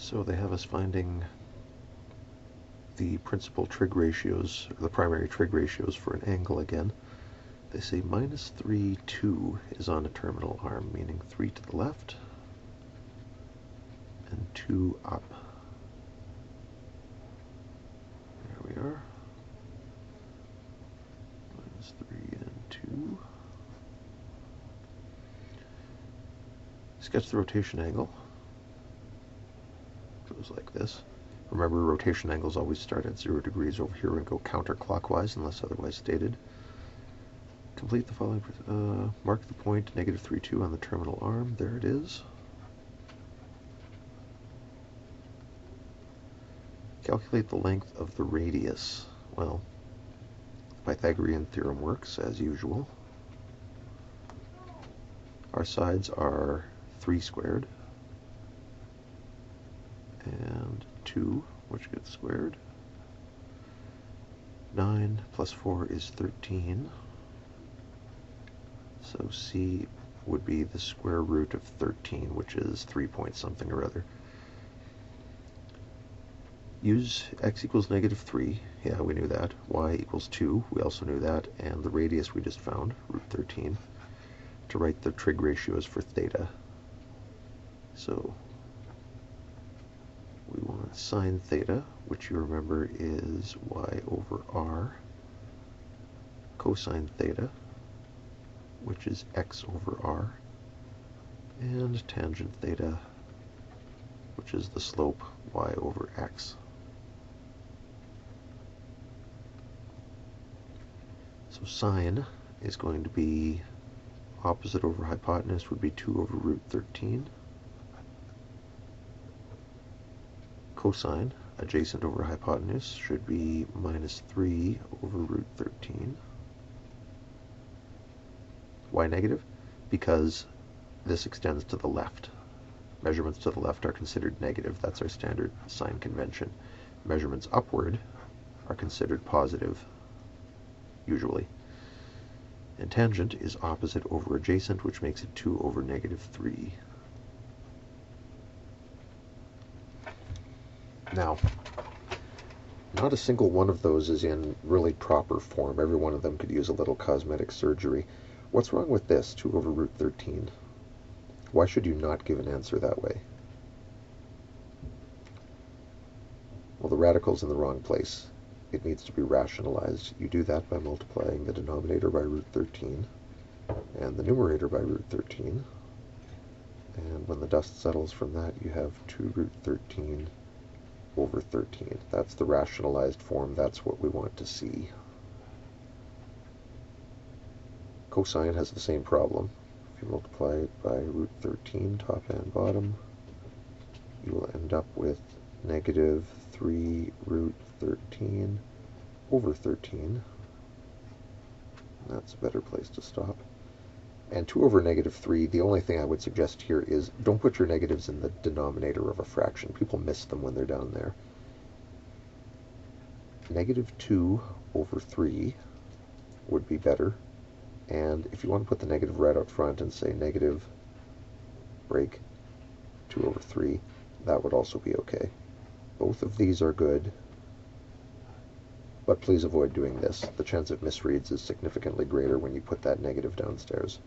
So they have us finding the principal trig ratios, or the primary trig ratios for an angle again. They say minus 3, 2 is on a terminal arm, meaning 3 to the left and 2 up. There we are. Minus 3 and 2. Sketch the rotation angle. Goes like this. Remember, rotation angles always start at 0 degrees over here and go counterclockwise unless otherwise stated. Complete the following. Mark the point negative 3, 2 on the terminal arm. There it is. Calculate the length of the radius. Well, the Pythagorean theorem works as usual. Our sides are 3 squared and 2, which gets squared. 9 plus 4 is 13. So C would be the square root of 13, which is 3 point something or other. Use x equals negative 3. Yeah, we knew that. Y equals 2. We also knew that. And the radius we just found, root 13, to write the trig ratios for theta. So we want sine theta, which you remember is y over r, cosine theta, which is x over r, and tangent theta, which is the slope y over x. So sine is going to be opposite over hypotenuse would be 2 over root 13. Cosine, adjacent over hypotenuse, should be minus 3 over root 13. Why negative? Because this extends to the left. Measurements to the left are considered negative. That's our standard sign convention. Measurements upward are considered positive, usually. And tangent is opposite over adjacent, which makes it 2 over negative 3. Now, not a single one of those is in really proper form. Every one of them could use a little cosmetic surgery. What's wrong with this, 2 over root 13? Why should you not give an answer that way? Well, the radical's in the wrong place. It needs to be rationalized. You do that by multiplying the denominator by root 13 and the numerator by root 13. And when the dust settles from that, you have 2 root 13 over 13. That's the rationalized form. That's what we want to see. Cosine has the same problem. If you multiply it by root 13, top and bottom, you will end up with negative 3 root 13 over 13. That's a better place to stop. And 2 over negative 3, the only thing I would suggest here is don't put your negatives in the denominator of a fraction. People miss them when they're down there. Negative 2 over 3 would be better. And if you want to put the negative right out front and say negative break 2 over 3, that would also be okay. Both of these are good, but please avoid doing this. The chance of misreads is significantly greater when you put that negative downstairs.